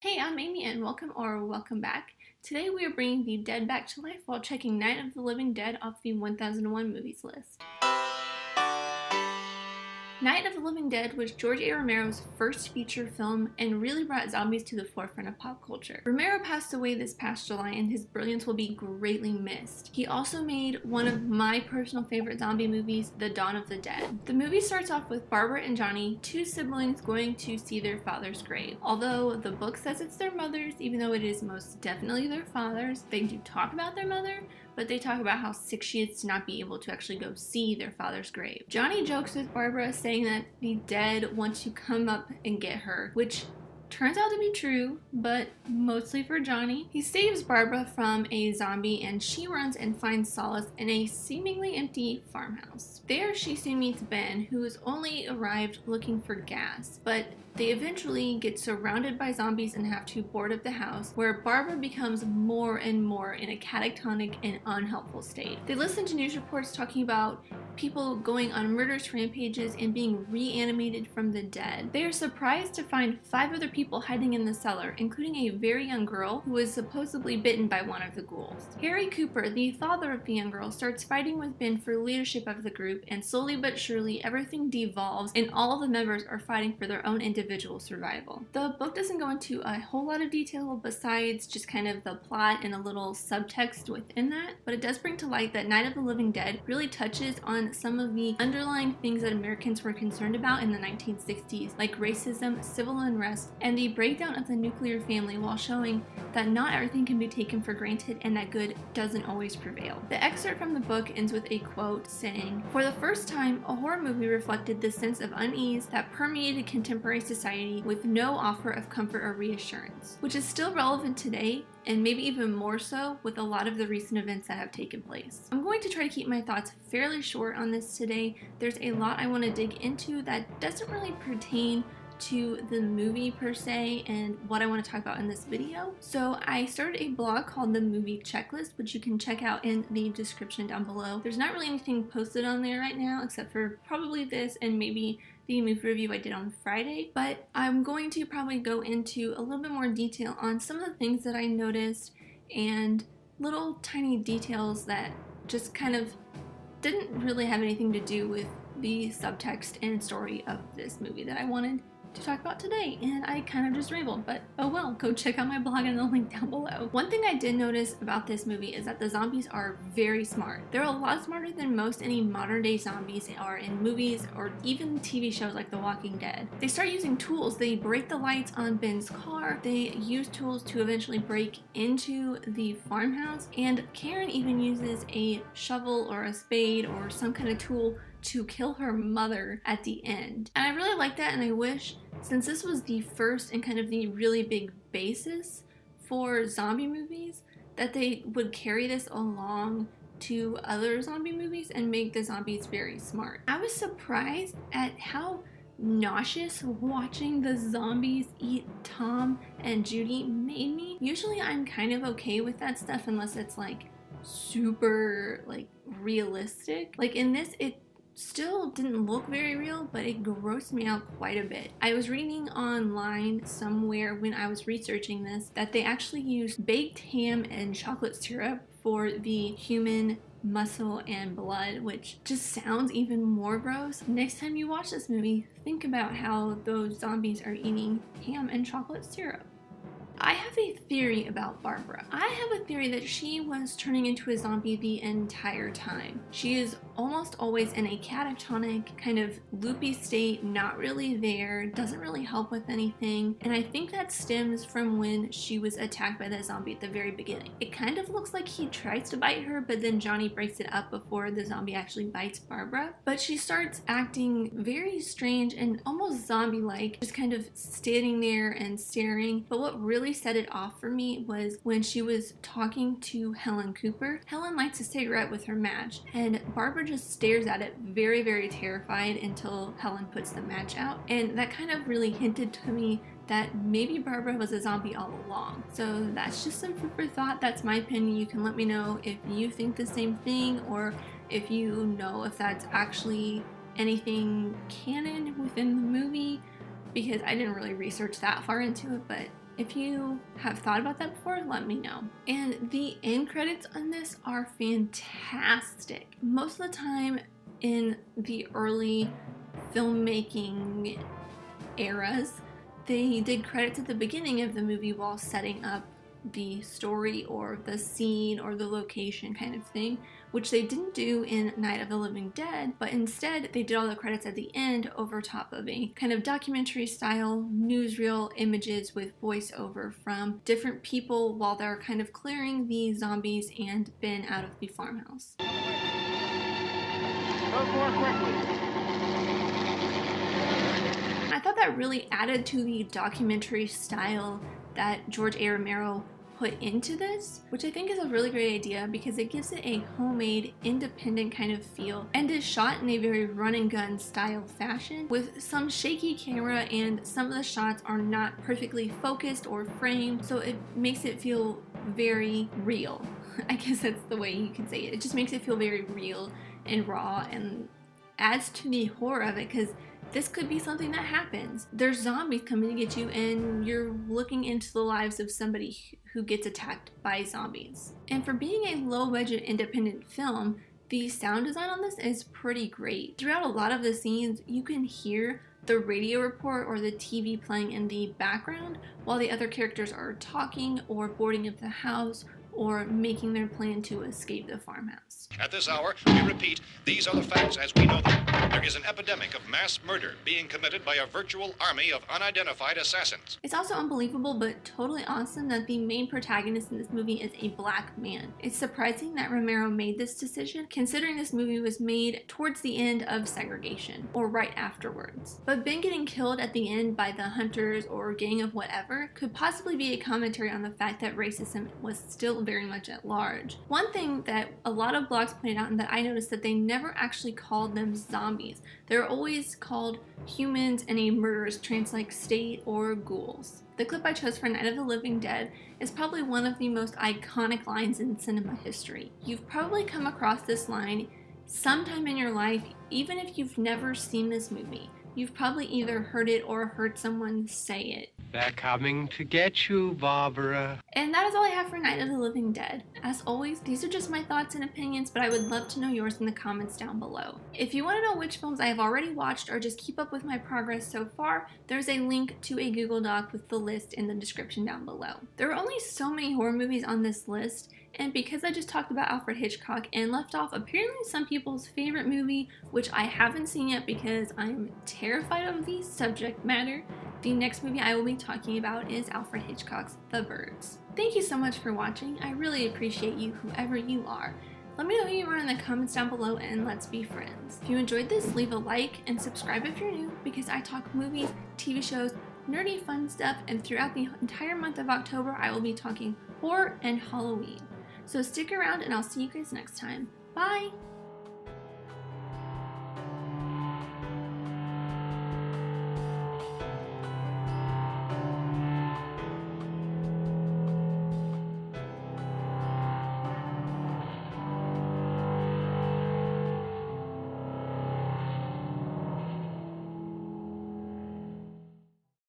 Hey, I'm Amy and welcome back. Today we are bringing the dead back to life while checking Night of the Living Dead off the 1001 movies list. Night of the Living Dead was George A. Romero's first feature film and really brought zombies to the forefront of pop culture. Romero passed away this past July and his brilliance will be greatly missed. He also made one of my personal favorite zombie movies, The Dawn of the Dead. The movie starts off with Barbara and Johnny, two siblings going to see their father's grave. Although the book says it's their mother's, even though it is most definitely their father's, they do talk about their mother, but they talk about how sick she is to not be able to actually go see their father's grave. Johnny jokes with Barbara saying that the dead want to come up and get her, which turns out to be true, but mostly for Johnny. He saves Barbara from a zombie and she runs and finds solace in a seemingly empty farmhouse. There she soon meets Ben, who has only arrived looking for gas, but they eventually get surrounded by zombies and have to board up the house, where Barbara becomes more and more in a catatonic and unhelpful state. They listen to news reports talking about people going on murderous rampages and being reanimated from the dead. They are surprised to find 5 other people hiding in the cellar, including a very young girl who was supposedly bitten by one of the ghouls. Harry Cooper, the father of the young girl, starts fighting with Ben for leadership of the group, and slowly but surely everything devolves and all of the members are fighting for their own individual survival. The book doesn't go into a whole lot of detail besides just kind of the plot and a little subtext within that, but it does bring to light that Night of the Living Dead really touches on some of the underlying things that Americans were concerned about in the 1960s, like racism, civil unrest, and the breakdown of the nuclear family, while showing that not everything can be taken for granted and that good doesn't always prevail. The excerpt from the book ends with a quote saying, "For the first time, a horror movie reflected the sense of unease that permeated contemporary society with no offer of comfort or reassurance," which is still relevant today and maybe even more so with a lot of the recent events that have taken place. I'm going to try to keep my thoughts fairly short on this today. There's a lot I want to dig into that doesn't really pertain to the movie per se and what I want to talk about in this video. So I started a blog called The Movie Checklist, which you can check out in the description down below. There's not really anything posted on there right now except for probably this and maybe the movie review I did on Friday, but I'm going to probably go into a little bit more detail on some of the things that I noticed and little tiny details that just kind of didn't really have anything to do with the subtext and story of this movie that I wanted to talk about today, and I kind of just rambled, but oh well, go check out my blog in the link down below. One thing I did notice about this movie is that the zombies are very smart. They're a lot smarter than most any modern day zombies are in movies or even TV shows like The Walking Dead. They start using tools. They break the lights on Ben's car, they use tools to eventually break into the farmhouse, and Karen even uses a shovel or a spade or some kind of tool to kill her mother at the end. And I really like that, and I wish, since this was the first and kind of the really big basis for zombie movies, that they would carry this along to other zombie movies and make the zombies very smart. I was surprised at how nauseous watching the zombies eat Tom and Judy made me. Usually I'm kind of okay with that stuff unless it's like super like realistic. Like in this, it still didn't look very real, but it grossed me out quite a bit. I was reading online somewhere when I was researching this that they actually used baked ham and chocolate syrup for the human muscle and blood, which just sounds even more gross. Next time you watch this movie, think about how those zombies are eating ham and chocolate syrup. I have a theory about Barbara. I have a theory that she was turning into a zombie the entire time. She is almost always in a catatonic, kind of loopy state, not really there, doesn't really help with anything, and I think that stems from when she was attacked by that zombie at the very beginning. It kind of looks like he tries to bite her, but then Johnny breaks it up before the zombie actually bites Barbara. But she starts acting very strange and almost zombie-like, just kind of standing there and staring. But what really set it off for me was when she was talking to Helen Cooper. Helen lights a cigarette with her match, and Barbara just stares at it very, very terrified until Helen puts the match out. And that kind of really hinted to me that maybe Barbara was a zombie all along. So that's just some food for thought. That's my opinion. You can let me know if you think the same thing, or if you know if that's actually anything canon within the movie, because I didn't really research that far into it, but If you have thought about that before, let me know. And the end credits on this are fantastic. Most of the time in the early filmmaking eras, they did credits at the beginning of the movie while setting up the story or the scene or the location kind of thing, which they didn't do in Night of the Living Dead, but instead they did all the credits at the end over top of a kind of documentary style newsreel images with voiceover from different people while they're kind of clearing the zombies and Ben out of the farmhouse. Move more quickly. I thought that really added to the documentary style that George A. Romero put into this, which I think is a really great idea because it gives it a homemade, independent kind of feel and is shot in a very run and gun style fashion with some shaky camera, and some of the shots are not perfectly focused or framed, so it makes it feel very real. I guess that's the way you can say it. It just makes it feel very real and raw and adds to the horror of it because this could be something that happens. There's zombies coming to get you and you're looking into the lives of somebody who gets attacked by zombies. And for being a low budget independent film, the sound design on this is pretty great. Throughout a lot of the scenes, you can hear the radio report or the TV playing in the background while the other characters are talking or boarding up the house or making their plan to escape the farmhouse. At this hour, we repeat, these are the facts as we know them. There is an epidemic of mass murder being committed by a virtual army of unidentified assassins. It's also unbelievable but totally awesome that the main protagonist in this movie is a black man. It's surprising that Romero made this decision, considering this movie was made towards the end of segregation, or right afterwards. But Ben getting killed at the end by the hunters or gang of whatever could possibly be a commentary on the fact that racism was still very much at large. One thing that a lot of blogs pointed out and that I noticed that they never actually called them zombies. They're always called humans in a murderous trance-like state or ghouls. The clip I chose for Night of the Living Dead is probably one of the most iconic lines in cinema history. You've probably come across this line sometime in your life, even if you've never seen this movie. You've probably either heard it or heard someone say it. They're coming to get you, Barbara. And that is all I have for Night of the Living Dead. As always, these are just my thoughts and opinions, but I would love to know yours in the comments down below. If you want to know which films I have already watched or just keep up with my progress so far, there's a link to a Google Doc with the list in the description down below. There are only so many horror movies on this list, and because I just talked about Alfred Hitchcock and left off apparently some people's favorite movie, which I haven't seen yet because I'm terrified of the subject matter, the next movie I will be talking about is Alfred Hitchcock's The Birds. Thank you so much for watching. I really appreciate you, whoever you are. Let me know who you are in the comments down below and let's be friends. If you enjoyed this, leave a like and subscribe if you're new because I talk movies, TV shows, nerdy fun stuff, and throughout the entire month of October I will be talking horror and Halloween. So stick around and I'll see you guys next time. Bye!